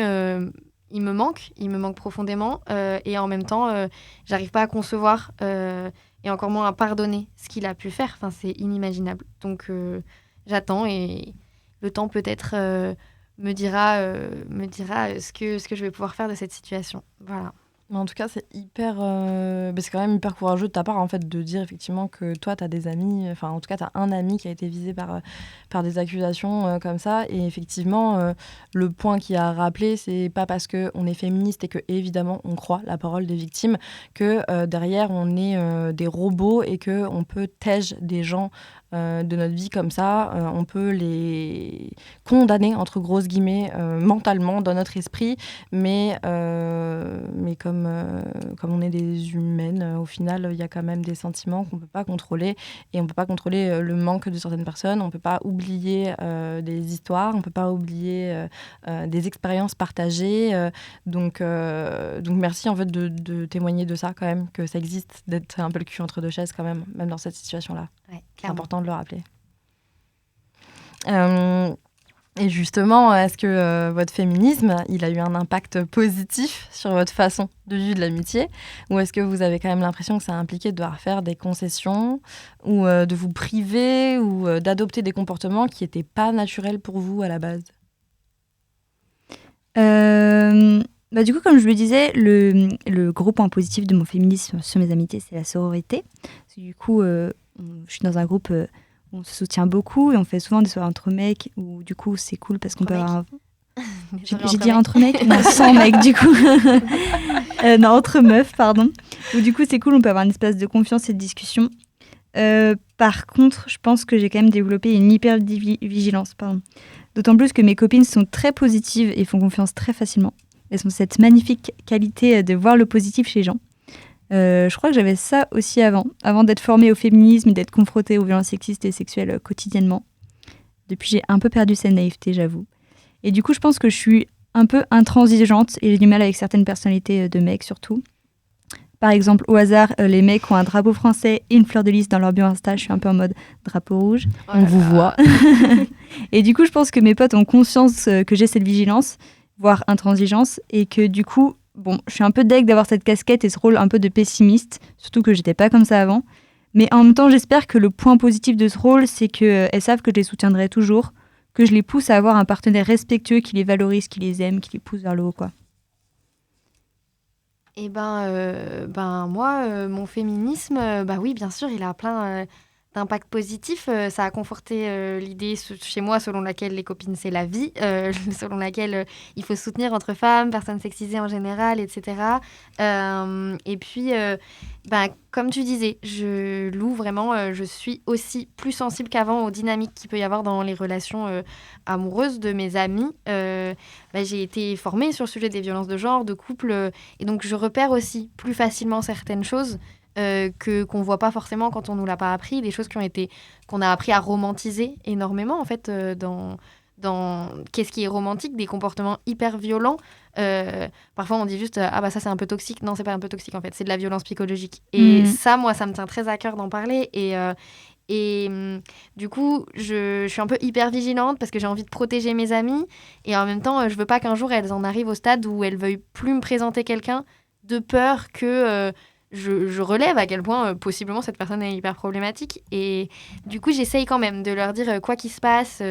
il me manque profondément. Et en même temps, j'arrive pas à concevoir et encore moins à pardonner ce qu'il a pu faire. Enfin, c'est inimaginable. Donc, j'attends et le temps peut-être me dira ce que je vais pouvoir faire de cette situation. Voilà. Mais en tout cas, c'est c'est quand même hyper courageux de ta part, en fait, de dire effectivement que toi, tu as des amis, enfin, en tout cas, tu as un ami qui a été visé par des accusations comme ça. Et effectivement, le point qu'il a rappelé, c'est pas parce qu'on est féministe et que, évidemment, on croit la parole des victimes que derrière, on est des robots et qu'on peut tège des gens de notre vie comme ça. On peut les condamner, entre grosses guillemets, mentalement, dans notre esprit, mais comme on est des humaines, au final, il y a quand même des sentiments qu'on ne peut pas contrôler, et on ne peut pas contrôler le manque de certaines personnes, on ne peut pas oublier des histoires, on ne peut pas oublier des expériences partagées. Donc merci en fait de témoigner de ça quand même, que ça existe, d'être un peu le cul entre deux chaises quand même dans cette situation-là. Ouais, c'est important de le rappeler. Et justement, est-ce que votre féminisme, il a eu un impact positif sur votre façon de vivre de l'amitié, ou est-ce que vous avez quand même l'impression que ça a impliqué de devoir faire des concessions, ou de vous priver, ou d'adopter des comportements qui n'étaient pas naturels pour vous à la base? Du coup, comme je le disais, le gros point positif de mon féminisme sur mes amitiés, c'est la sororité. Parce que du coup, je suis dans un groupe où on se soutient beaucoup et on fait souvent des soirées entre mecs, où du coup, c'est cool parce qu'on peut avoir... J'ai dit entre mecs? Non, sans mecs, du coup. Non, entre meufs, pardon. Où du coup, c'est cool, on peut avoir un espace de confiance et de discussion. Par contre, je pense que j'ai quand même développé une hyper-vigilance, d'autant plus que mes copines sont très positives et font confiance très facilement. Elles ont cette magnifique qualité de voir le positif chez les gens. Je crois que j'avais ça aussi avant d'être formée au féminisme et d'être confrontée aux violences sexistes et sexuelles quotidiennement. Depuis, j'ai un peu perdu cette naïveté, j'avoue. Et du coup, je pense que je suis un peu intransigeante et j'ai du mal avec certaines personnalités de mecs surtout. Par exemple, au hasard, les mecs ont un drapeau français et une fleur de lys dans leur bio Insta. Je suis un peu en mode drapeau rouge. On vous voit. Et du coup, je pense que mes potes ont conscience que j'ai cette vigilance, voire intransigeance, et que du coup, je suis un peu deg d'avoir cette casquette et ce rôle un peu de pessimiste, surtout que j'étais pas comme ça avant. Mais en même temps, j'espère que le point positif de ce rôle, c'est qu'elles savent que je les soutiendrai toujours, que je les pousse à avoir un partenaire respectueux qui les valorise, qui les aime, qui les pousse vers le haut, quoi. Et moi, mon féminisme, oui, bien sûr, il a plein d'impacts positifs. Ça a conforté l'idée chez moi selon laquelle les copines, c'est la vie, selon laquelle il faut soutenir entre femmes, personnes sexisées en général, etc. Et puis, comme tu disais, je suis aussi plus sensible qu'avant aux dynamiques qu'il peut y avoir dans les relations amoureuses de mes amis. J'ai été formée sur le sujet des violences de genre, de couple, et donc je repère aussi plus facilement certaines choses qu'on voit pas forcément quand on nous l'a pas appris, des choses qu'on a appris à romantiser énormément en fait dans qu'est-ce qui est romantique, des comportements hyper violents. Parfois on dit juste ça c'est un peu toxique. Non, c'est pas un peu toxique en fait, c'est de la violence psychologique. Et ça, moi, ça me tient très à cœur d'en parler. Et du coup, je suis un peu hyper vigilante parce que j'ai envie de protéger mes amies, et en même temps, je veux pas qu'un jour elles en arrivent au stade où elles veuillent plus me présenter quelqu'un de peur que je relève à quel point possiblement cette personne est hyper problématique. Et du coup, j'essaye quand même de leur dire quoi qu'il se passe,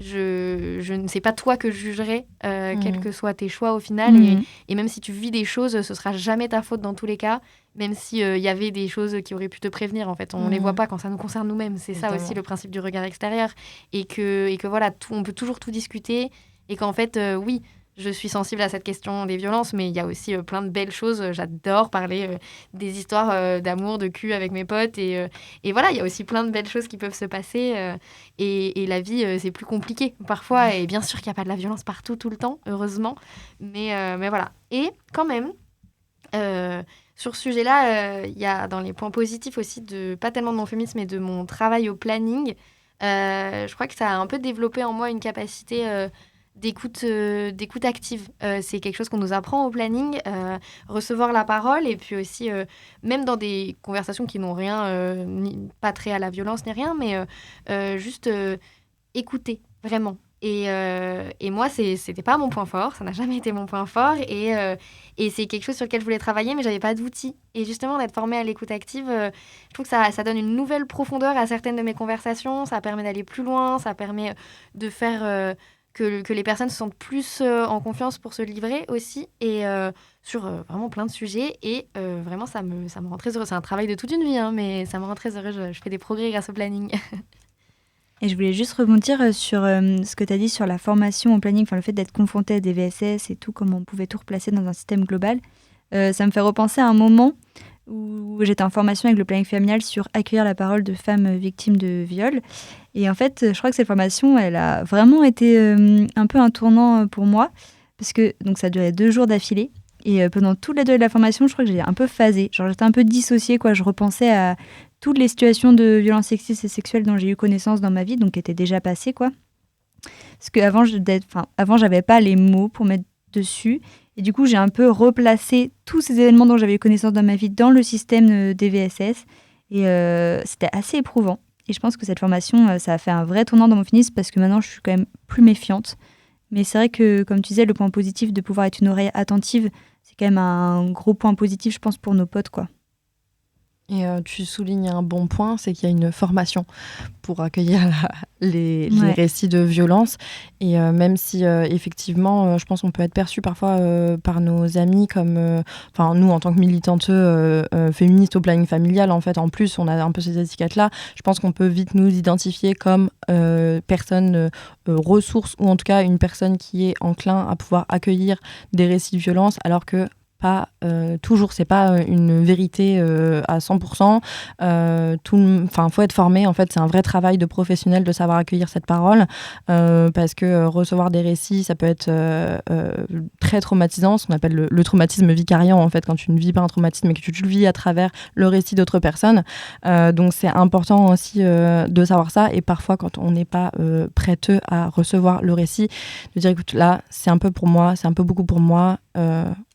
je ne sais pas toi que je jugerai, quels que soient tes choix au final. Et même si tu vis des choses, ce sera jamais ta faute dans tous les cas, même s'il y avait des choses qui auraient pu te prévenir. En fait, on les voit pas quand ça nous concerne nous-mêmes. C'est ça aussi le principe du regard extérieur. Et que voilà, on peut toujours tout discuter. Et qu'en fait, oui, je suis sensible à cette question des violences, mais il y a aussi plein de belles choses. J'adore parler des histoires d'amour, de cul avec mes potes. Et voilà, il y a aussi plein de belles choses qui peuvent se passer. Et la vie, c'est plus compliqué parfois. Et bien sûr qu'il n'y a pas de la violence partout, tout le temps, heureusement. Mais voilà. Et quand même, sur ce sujet-là, il y a dans les points positifs aussi, pas tellement de mon féminisme, mais de mon travail au planning. Je crois que ça a un peu développé en moi une capacité d'écoute active. C'est quelque chose qu'on nous apprend au planning, recevoir la parole, et puis aussi, même dans des conversations qui n'ont rien, pas trait à la violence ni rien, mais juste écouter, vraiment. Et moi, c'était pas mon point fort, ça n'a jamais été mon point fort, et c'est quelque chose sur lequel je voulais travailler, mais j'avais pas d'outils. Et justement, d'être formée à l'écoute active, je trouve que ça donne une nouvelle profondeur à certaines de mes conversations, ça permet d'aller plus loin, ça permet de faire que les personnes se sentent plus en confiance pour se livrer aussi, et sur vraiment plein de sujets, et vraiment ça me rend très heureuse. C'est un travail de toute une vie, hein, mais ça me rend très heureuse, je fais des progrès grâce au planning. Et je voulais juste rebondir sur ce que tu as dit sur la formation au planning, le fait d'être confronté à des VSS et tout, comment on pouvait tout replacer dans un système global. Ça me fait repenser à un moment où j'étais en formation avec le planning familial sur accueillir la parole de femmes victimes de viol. Et en fait, je crois que cette formation, elle a vraiment été un peu un tournant pour moi, parce que donc, ça durait 2 jours d'affilée. Et pendant toute la durée de la formation, je crois que j'ai un peu phasé. Genre, j'étais un peu dissociée, quoi. Je repensais à toutes les situations de violences sexistes et sexuelles dont j'ai eu connaissance dans ma vie, donc qui étaient déjà passées, quoi. Parce qu'avant, avant, j'avais pas les mots pour mettre dessus. Et du coup, j'ai un peu replacé tous ces événements dont j'avais eu connaissance dans ma vie dans le système des VSS. Et c'était assez éprouvant. Et je pense que cette formation, ça a fait un vrai tournant dans mon féminisme, parce que maintenant, je suis quand même plus méfiante. Mais c'est vrai que, comme tu disais, le point positif de pouvoir être une oreille attentive, c'est quand même un gros point positif, je pense, pour nos potes, quoi. Et tu soulignes un bon point, c'est qu'il y a une formation pour accueillir les récits de violence. Et même si, effectivement, je pense qu'on peut être perçu parfois par nos amis comme... nous, en tant que militantes féministes au planning familial, en fait, en plus, on a un peu ces étiquettes-là. Je pense qu'on peut vite nous identifier comme personne ressource, ou en tout cas une personne qui est enclin à pouvoir accueillir des récits de violence, alors que pas toujours, c'est pas une vérité à 100%. Faut être formé, en fait, c'est un vrai travail de professionnel de savoir accueillir cette parole, parce que recevoir des récits, ça peut être très traumatisant, ce qu'on appelle le traumatisme vicariant, en fait, quand tu ne vis pas un traumatisme mais que tu le vis à travers le récit d'autres personnes. Donc c'est important aussi de savoir ça, et parfois quand on n'est pas prêteux à recevoir le récit, de dire écoute, là c'est un peu pour moi, c'est un peu beaucoup pour moi.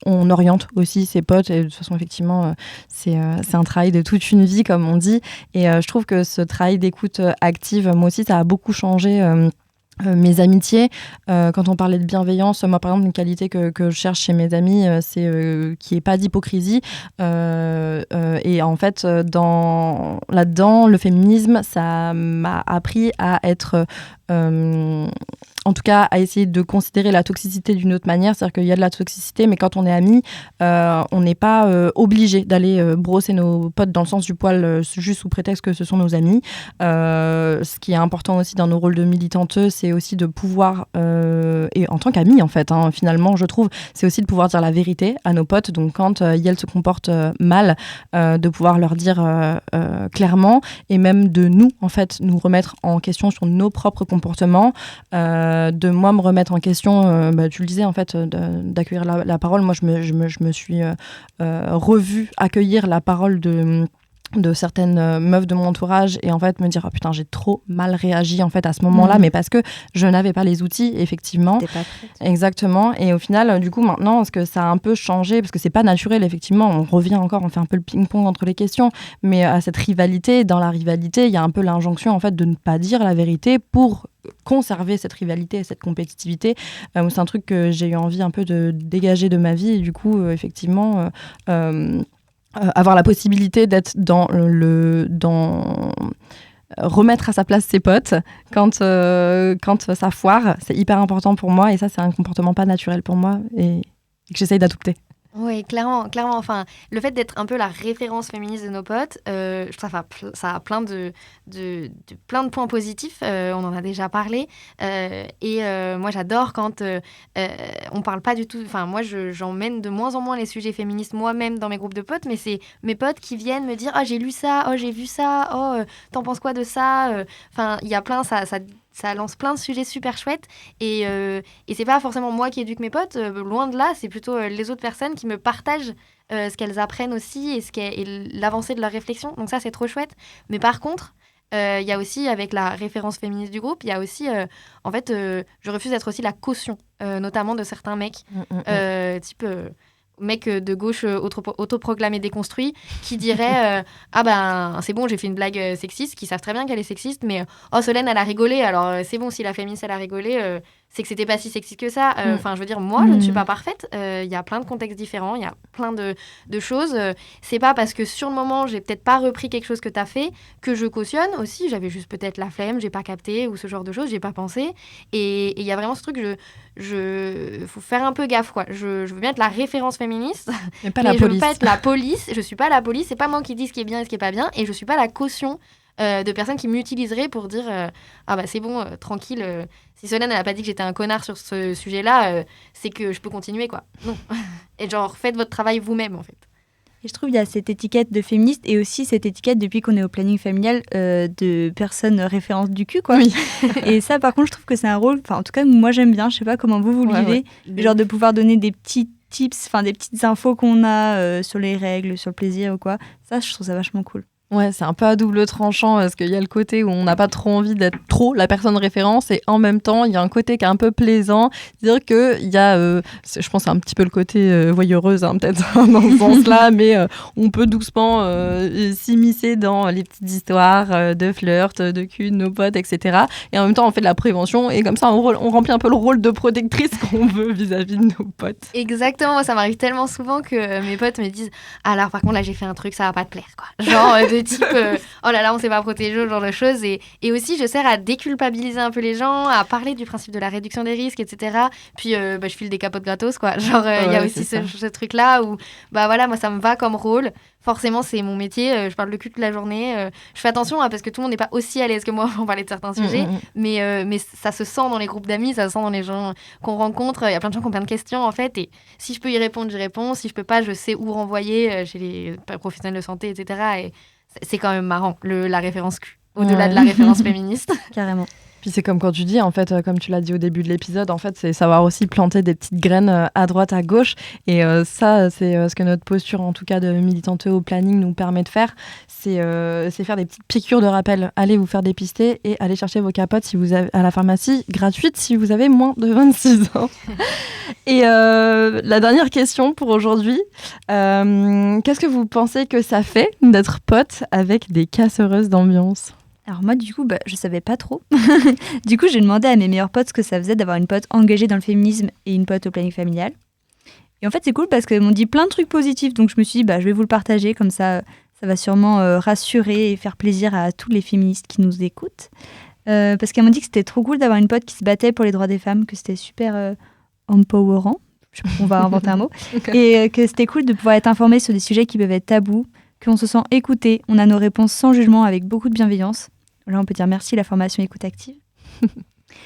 On oriente aussi ses potes, et de toute façon effectivement c'est un travail de toute une vie, comme on dit, et je trouve que ce travail d'écoute active, moi aussi ça a beaucoup changé mes amitiés. Quand on parlait de bienveillance, moi par exemple une qualité que je cherche chez mes amis, c'est qu'il n'y ait pas d'hypocrisie, et en fait là-dedans le féminisme, ça m'a appris à être en tout cas à essayer de considérer la toxicité d'une autre manière. C'est-à-dire qu'il y a de la toxicité, mais quand on est amis, on n'est pas obligé d'aller brosser nos potes dans le sens du poil juste sous prétexte que ce sont nos amis. Ce qui est important aussi dans nos rôles de militantes, c'est aussi de pouvoir, et en tant qu'amis en fait, finalement je trouve, c'est aussi de pouvoir dire la vérité à nos potes. Donc quand elles se comportent mal, de pouvoir leur dire clairement, et même de nous en fait nous remettre en question sur nos propres comportements, de moi me remettre en question, tu le disais en fait, d'accueillir la parole. Moi je me suis revue accueillir la parole de certaines meufs de mon entourage, et en fait me dire oh putain, j'ai trop mal réagi en fait à ce moment-là, mais parce que je n'avais pas les outils, effectivement. T'es pas prête. Exactement. Et au final, du coup, maintenant, parce que ça a un peu changé, parce que c'est pas naturel, effectivement, on revient encore, on fait un peu le ping-pong entre les questions, mais à cette rivalité, dans la rivalité, il y a un peu l'injonction en fait de ne pas dire la vérité pour conserver cette rivalité et cette compétitivité. C'est un truc que j'ai eu envie un peu de dégager de ma vie, et du coup, effectivement, avoir la possibilité d'être dans remettre à sa place ses potes quand ça foire, c'est hyper important pour moi, et ça c'est un comportement pas naturel pour moi et que j'essaye d'adopter. Oui, clairement. Enfin, le fait d'être un peu la référence féministe de nos potes, je trouve ça a plein de points positifs. On en a déjà parlé. Moi, j'adore quand on parle pas du tout. Enfin, moi, j'emmène de moins en moins les sujets féministes moi-même dans mes groupes de potes, mais c'est mes potes qui viennent me dire « Oh, j'ai lu ça. Oh, j'ai vu ça. Oh, t'en penses quoi de ça ?» Enfin, il y a plein... Ça lance plein de sujets super chouettes et c'est pas forcément moi qui éduque mes potes, loin de là, c'est plutôt les autres personnes qui me partagent ce qu'elles apprennent aussi et l'avancée de leur réflexion. Donc ça, c'est trop chouette. Mais par contre, il y a aussi, avec la référence féministe du groupe, il y a aussi, je refuse d'être aussi la caution, notamment de certains mecs, type... mec de gauche autoproclamé déconstruit qui dirait ah ben c'est bon, j'ai fait une blague sexiste, qui savent très bien qu'elle est sexiste, mais oh, Solène elle a rigolé, alors c'est bon, si la féministe elle a rigolé, c'est que c'était pas si sexiste que ça. Enfin je veux dire, moi je ne suis pas parfaite, il y a plein de contextes différents, il y a plein de choses, c'est pas parce que sur le moment j'ai peut-être pas repris quelque chose que t'as fait que je cautionne. Aussi j'avais juste peut-être la flemme, j'ai pas capté, ou ce genre de choses, j'ai pas pensé, et il y a vraiment ce truc, faut faire un peu gaffe, quoi. Je veux bien être la référence féministe, mais pas mais la je veux police. pas être la police. Je suis pas la police, c'est pas moi qui dis ce qui est bien et ce qui est pas bien, et je suis pas la caution de personnes qui m'utiliseraient pour dire ah bah c'est bon, tranquille, si Solène elle a pas dit que j'étais un connard sur ce sujet-là, c'est que je peux continuer, quoi. Non. Et genre faites votre travail vous-même, en fait. Et je trouve qu'il y a cette étiquette de féministe et aussi cette étiquette, depuis qu'on est au planning familial, de personnes références du cul, quoi. Oui. Et ça, par contre, je trouve que c'est un rôle, enfin, en tout cas, moi, j'aime bien, je sais pas comment vous le vivez, genre de pouvoir donner des petits tips, enfin, des petites infos qu'on a sur les règles, sur le plaisir ou quoi. Ça, je trouve ça vachement cool. Ouais, c'est un peu à double tranchant parce qu'il y a le côté où on n'a pas trop envie d'être trop la personne référence et en même temps, il y a un côté qui est un peu plaisant. C'est-à-dire qu'il y a, je pense, un petit peu le côté voyeureuse, hein, peut-être dans ce sens-là, mais on peut doucement s'immiscer dans les petites histoires de flirt, de cul, de nos potes, etc. Et en même temps, on fait de la prévention et comme ça, on remplit un peu le rôle de protectrice qu'on veut vis-à-vis de nos potes. Exactement, moi, ça m'arrive tellement souvent que mes potes me disent « Alors, par contre, là, j'ai fait un truc, ça va pas te plaire, quoi. » Genre, de type oh là là, on s'est pas protégé, ce genre de choses. Et aussi, je sers à déculpabiliser un peu les gens, à parler du principe de la réduction des risques, etc. Puis, je file des capotes gratos, quoi. Genre, il y a aussi ce truc-là où, bah voilà, moi, ça me va comme rôle. Forcément, c'est mon métier. Je parle de cul toute la journée. Je fais attention, parce que tout le monde n'est pas aussi à l'aise que moi pour parler de certains sujets. Mais ça se sent dans les groupes d'amis, ça se sent dans les gens qu'on rencontre. Il y a plein de gens qui ont plein de questions, en fait. Et si je peux y répondre, j'y réponds. Si je peux pas, je sais où renvoyer chez les professionnels de santé, etc. Et c'est quand même marrant, la référence cul, au-delà de la référence féministe. Carrément. Puis c'est comme quand tu dis, en fait, comme tu l'as dit au début de l'épisode, en fait, c'est savoir aussi planter des petites graines à droite, à gauche. Et ça, c'est ce que notre posture, en tout cas de militante au planning, nous permet de faire. C'est faire des petites piqûres de rappel. Allez vous faire dépister et allez chercher vos capotes si vous avez, à la pharmacie, gratuite si vous avez moins de 26 ans. Et la dernière question pour aujourd'hui, qu'est-ce que vous pensez que ça fait d'être pote avec des casseuses d'ambiance ? Alors moi, du coup, je savais pas trop. Du coup, j'ai demandé à mes meilleurs potes ce que ça faisait d'avoir une pote engagée dans le féminisme et une pote au planning familial. Et en fait, c'est cool parce qu'ils m'ont dit plein de trucs positifs. Donc je me suis dit, je vais vous le partager. Comme ça va sûrement rassurer et faire plaisir à tous les féministes qui nous écoutent. Parce qu'elles m'ont dit que c'était trop cool d'avoir une pote qui se battait pour les droits des femmes, que c'était super empowerant. On va inventer un mot. Et que c'était cool de pouvoir être informée sur des sujets qui peuvent être tabous, qu'on se sent écouté, on a nos réponses sans jugement, avec beaucoup de bienveillance. Là, on peut dire merci la formation écoute active.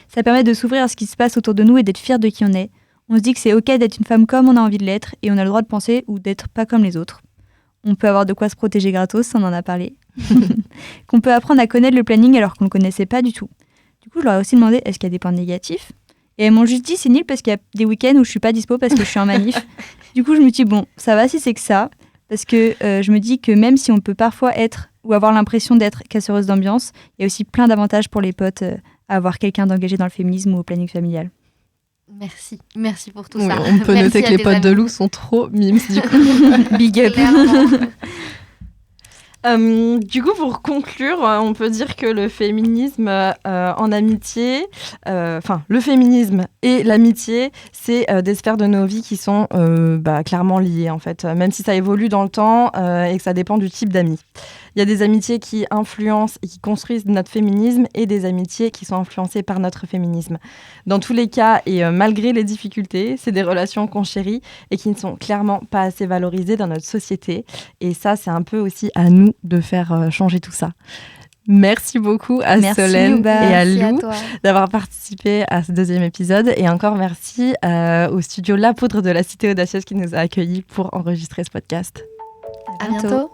Ça permet de s'ouvrir à ce qui se passe autour de nous et d'être fier de qui on est. On se dit que c'est ok d'être une femme comme on a envie de l'être et on a le droit de penser ou d'être pas comme les autres. On peut avoir de quoi se protéger gratos, on en a parlé. Qu'on peut apprendre à connaître le planning alors qu'on le connaissait pas du tout. Du coup, je leur ai aussi demandé est-ce qu'il y a des points négatifs. Et elles m'ont juste dit c'est nul parce qu'il y a des week-ends où je suis pas dispo parce que je suis en manif. Du coup, je me dis bon, ça va si c'est que ça. Parce que je me dis que même si on peut parfois être ou avoir l'impression d'être casseuse d'ambiance, il y a aussi plein d'avantages pour les potes à avoir quelqu'un d'engagé dans le féminisme ou au planning familial. Merci pour tout ça. On peut noter que les potes de Lou sont trop mimes, du coup. Big up. Du coup, pour conclure, on peut dire que le féminisme en amitié, le féminisme et l'amitié, c'est des sphères de nos vies qui sont clairement liées, en fait, même si ça évolue dans le temps et que ça dépend du type d'amis. Il Il y a des amitiés qui influencent et qui construisent notre féminisme et des amitiés qui sont influencées par notre féminisme. Dans tous les cas, et malgré les difficultés, c'est des relations qu'on chérit et qui ne sont clairement pas assez valorisées dans notre société. Et ça, c'est un peu aussi à nous de faire changer tout ça. Merci beaucoup à Solène Luba. et à Merci à Lou toi. d'avoir participé à ce 2e épisode. Et encore merci au studio La Poudre de la Cité Audacieuse qui nous a accueillis pour enregistrer ce podcast. À bientôt.